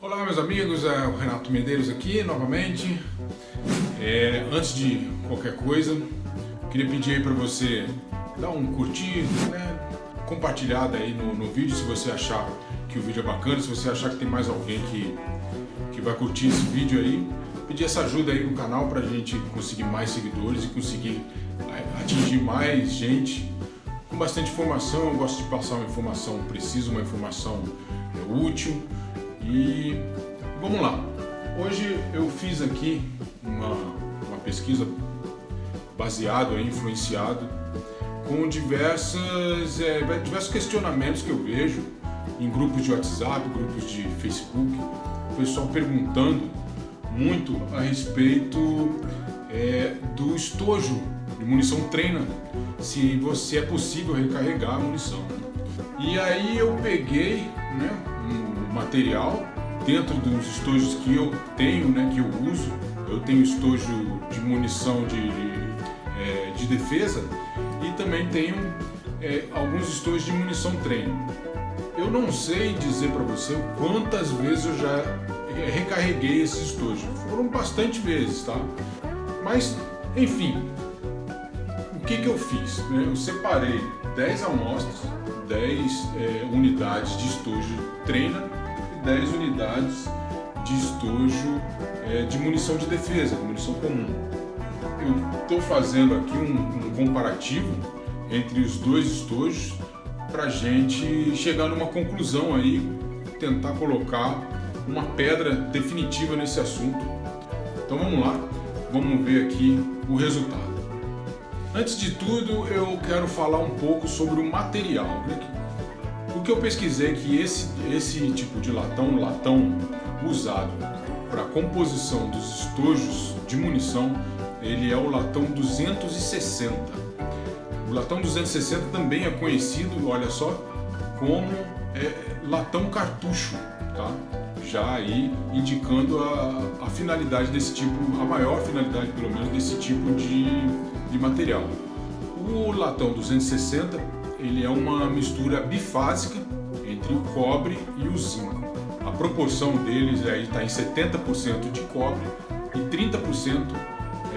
Olá meus amigos, é o Renato Medeiros aqui novamente. Antes de qualquer coisa, queria pedir aí para você dar um curtir, compartilhada aí no vídeo se você achar que o vídeo é bacana, se você achar que tem mais alguém que vai curtir esse vídeo aí, pedir essa ajuda aí no canal para a gente conseguir mais seguidores e conseguir atingir mais gente com bastante informação. Eu gosto de passar uma informação precisa, uma informação útil. E vamos lá. Hoje eu fiz aqui uma pesquisa baseado, influenciado com diversos questionamentos que eu vejo em grupos de WhatsApp, grupos de Facebook, o pessoal perguntando muito a respeito do estojo de munição treina, se você é possível recarregar a munição. E aí eu peguei, um material dentro dos estojos que eu tenho, que eu uso. Eu tenho estojo de munição de defesa e também tenho alguns estojos de munição treino. Eu não sei dizer para você quantas vezes eu já recarreguei esses estojos. Foram bastante vezes, tá? Mas, enfim, o que eu fiz? Eu separei 10 amostras, 10 unidades de estojo treina e 10 unidades de estojo de munição de defesa, de munição comum. Eu estou fazendo aqui um comparativo entre os dois estojos para a gente chegar numa conclusão aí, tentar colocar uma pedra definitiva nesse assunto. Então vamos lá, vamos ver aqui o resultado. Antes de tudo, eu quero falar um pouco sobre o material. O que eu pesquisei é que esse tipo de latão usado para a composição dos estojos de munição, ele é o latão 260. O latão 260 também é conhecido, olha só, como latão cartucho, tá? Já aí indicando a finalidade desse tipo, a maior finalidade pelo menos desse tipo de material. O latão 260 ele é uma mistura bifásica entre o cobre e o zinco. A proporção deles aí está em 70% de cobre e 30%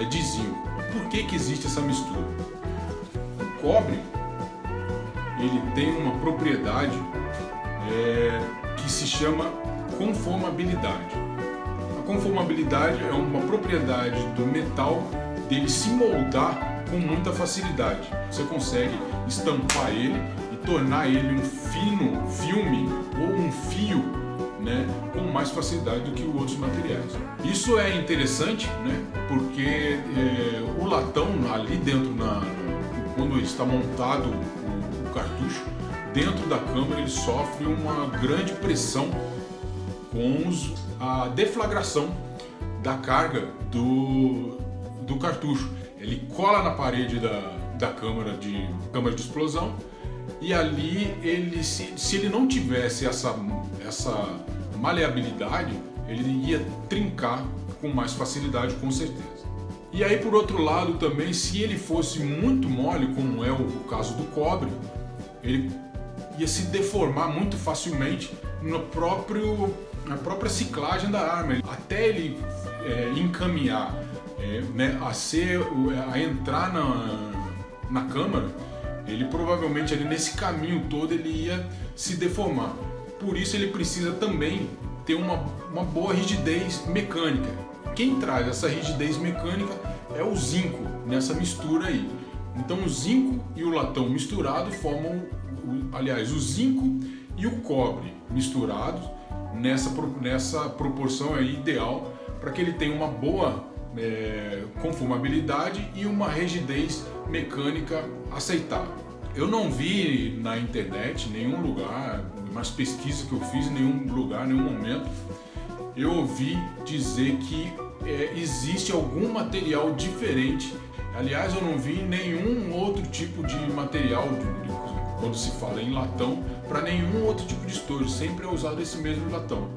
de zinco. Por que existe essa mistura? O cobre ele tem uma propriedade que se chama conformabilidade. A conformabilidade é uma propriedade do metal dele se moldar com muita facilidade. Você consegue estampar ele e tornar ele um fino filme ou um fio, com mais facilidade do que os outros materiais. Isso é interessante, porque o latão ali dentro, quando ele está montado o cartucho, dentro da câmara ele sofre uma grande pressão com a deflagração da carga do cartucho. Ele cola na parede da câmara de explosão e ali se ele não tivesse essa maleabilidade, ele ia trincar com mais facilidade, com certeza. E aí, por outro lado também, se ele fosse muito mole, como é o caso do cobre, ele ia se deformar muito facilmente na própria ciclagem da arma, até ele encaminhar a entrar na câmara. Ele provavelmente ali nesse caminho todo ele ia se deformar. Por isso ele precisa também ter uma boa rigidez mecânica. Quem traz essa rigidez mecânica é o zinco nessa mistura aí. Então o zinco e o latão misturado formam, o zinco e o cobre misturados nessa proporção aí ideal para que ele tenha uma boa conformabilidade e uma rigidez mecânica aceitável. Eu não vi na internet, em nenhum lugar, nas pesquisas que eu fiz, em nenhum lugar, em nenhum momento, eu ouvi dizer que existe algum material diferente. Aliás, eu não vi nenhum outro tipo de material, quando se fala em latão, para nenhum outro tipo de estojo. Sempre é usado esse mesmo latão.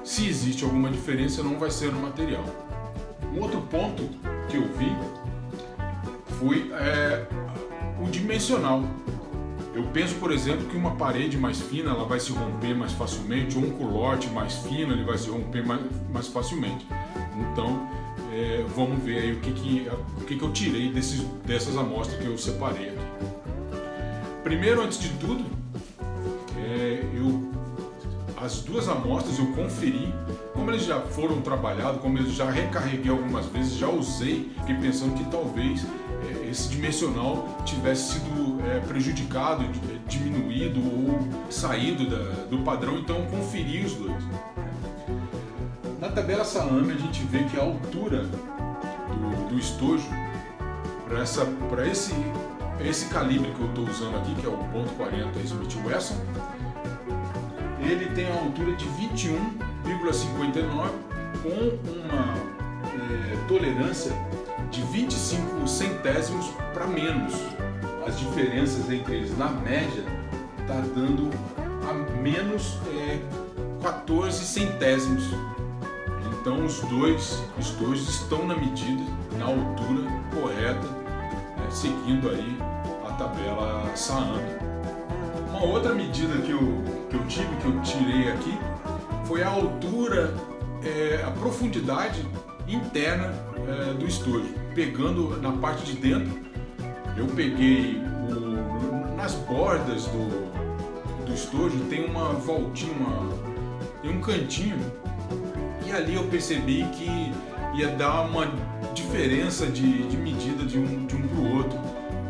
Se existe alguma diferença, não vai ser no material. Um outro ponto que eu vi foi o dimensional. Eu penso, por exemplo, que uma parede mais fina ela vai se romper mais facilmente, ou um culote mais fino ele vai se romper mais facilmente. Então, vamos ver aí o que eu tirei dessas amostras que eu separei aqui. Primeiro, antes de tudo, as duas amostras eu conferi como eles já foram trabalhados, como eu já recarreguei algumas vezes, já usei, fiquei pensando que talvez esse dimensional tivesse sido prejudicado, diminuído ou saído do padrão, então eu conferi os dois. Na tabela Salame a gente vê que a altura do estojo para esse calibre que eu estou usando aqui, que é o .40 Smith Wesson, ele tem a altura de 21,59 com uma tolerância de 25 centésimos para menos. As diferenças entre eles na média está dando a menos 14 centésimos. Então os dois estojos estão na medida, na altura correta, seguindo aí a tabela Salame. Uma outra medida que eu tirei aqui, foi a altura, a profundidade interna do estojo. Pegando na parte de dentro, eu peguei nas bordas do estojo, tem uma voltinha, tem um cantinho, e ali eu percebi que ia dar uma diferença de medida de um para o outro,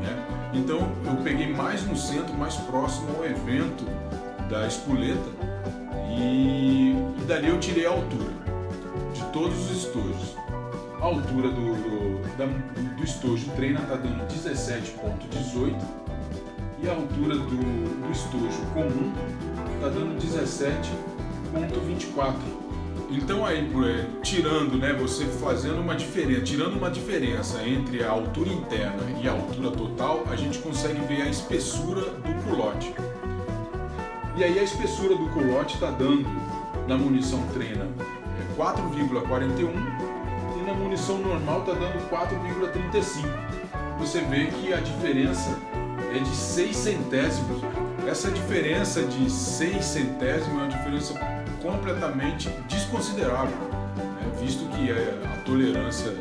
né? Então eu peguei mais no centro, mais próximo ao evento da espoleta, e dali eu tirei a altura de todos os estojos. A altura do estojo treina está dando 17,18 e a altura do estojo comum está dando 17,24. Então aí, tirando, né, você fazendo uma diferença, tirando uma diferença entre a altura interna e a altura total, a gente consegue ver a espessura do culote. E aí a espessura do culote está dando, na munição treina, 4,41 e na munição normal está dando 4,35. Você vê que a diferença é de 6 centésimos. Essa diferença de 6 centésimos é uma diferença completamente desconsiderável, né? Visto que a tolerância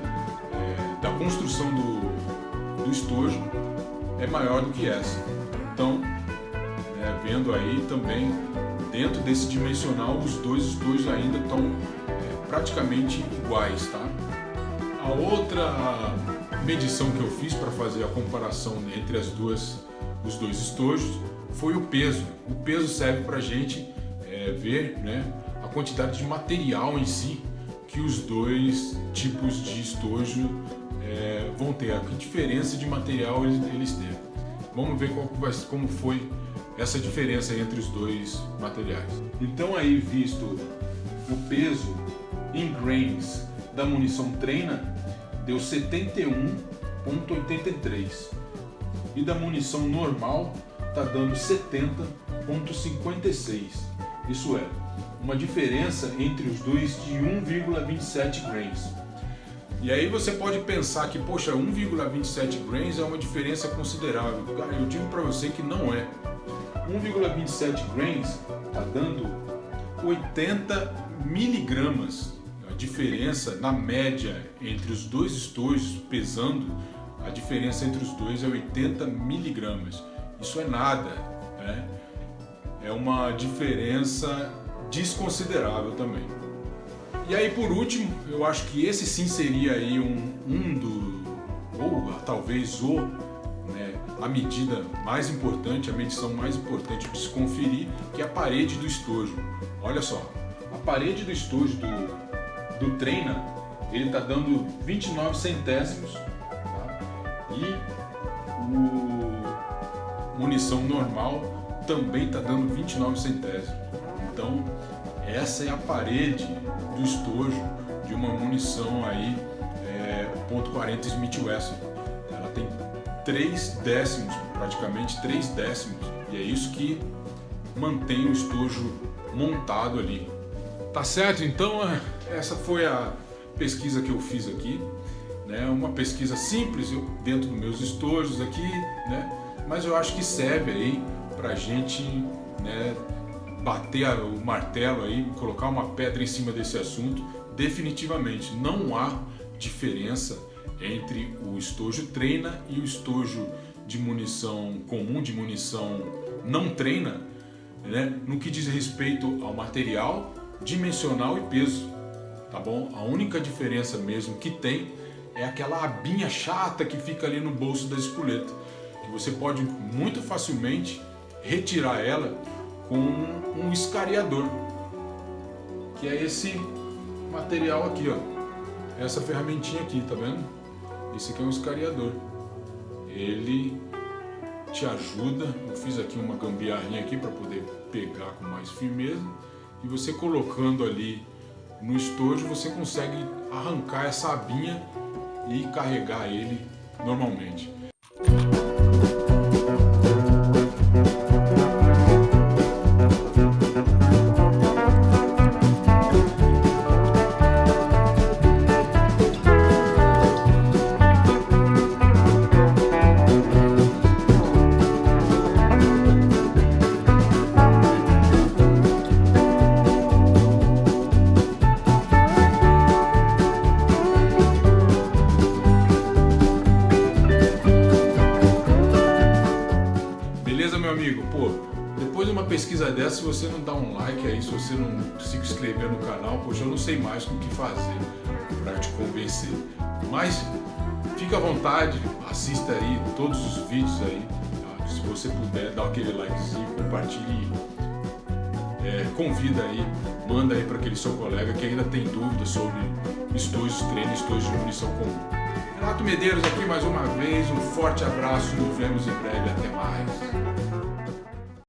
da construção do estojo é maior do que essa. Então, vendo aí também, dentro desse dimensional, os dois estojos ainda estão praticamente iguais, tá? A outra medição que eu fiz para fazer a comparação entre os dois estojos foi o peso. O peso serve para a gente ver, né, a quantidade de material em si que os dois tipos de estojo vão ter, que diferença de material eles têm. Vamos ver como foi essa diferença entre os dois materiais. Então aí, visto o peso em grains da munição treina, deu 71,83 e da munição normal está dando 70,56. Isso é, uma diferença entre os dois de 1,27 grains. E aí você pode pensar que, poxa, 1,27 grains é uma diferença considerável. Cara, eu digo para você que não é. 1,27 grains está dando 80 miligramas. A diferença na média entre os dois estojos, pesando, a diferença entre os dois é 80 miligramas. Isso é nada, né? É uma diferença desconsiderável também. E aí, por último, eu acho que esse sim seria aí ou talvez a medida mais importante, a medição mais importante de se conferir, que é a parede do estojo. Olha só, a parede do estojo do Treina, ele está dando 29 centésimos, tá? E o munição normal também está dando 29 centésimos. Então, essa é a parede do estojo de uma munição aí, .40 Smith Wesson. Ela tem 3 décimos, praticamente 3 décimos, e é isso que mantém o estojo montado ali. Tá certo? Então, essa foi a pesquisa que eu fiz aqui, né? Uma pesquisa simples dentro dos meus estojos aqui, né? Mas eu acho que serve aí para a gente, né, bater o martelo aí, colocar uma pedra em cima desse assunto. Definitivamente não há diferença entre o estojo treina e o estojo de munição comum, de munição não treina, né, no que diz respeito ao material, dimensional e peso, tá bom? A única diferença mesmo que tem é aquela abinha chata que fica ali no bolso da espoleta, que você pode muito facilmente retirar ela com um escariador, que é esse material aqui, ó, essa ferramentinha aqui, tá vendo? Esse aqui é um escariador, ele te ajuda. Eu fiz aqui uma gambiarrinha aqui para poder pegar com mais firmeza, e você colocando ali no estojo você consegue arrancar essa abinha e carregar ele normalmente. Beleza, meu amigo? Pô, depois de uma pesquisa dessa, se você não dá um like aí, se você não se inscrever no canal, poxa, eu não sei mais o que fazer para te convencer. Mas fica à vontade, assista aí todos os vídeos aí, tá? Se você puder, dá aquele likezinho, compartilhe, convida aí, manda aí para aquele seu colega que ainda tem dúvidas sobre estojos de treino, estojos de munição comum. Renato Medeiros aqui mais uma vez, um forte abraço, nos vemos em breve, até mais.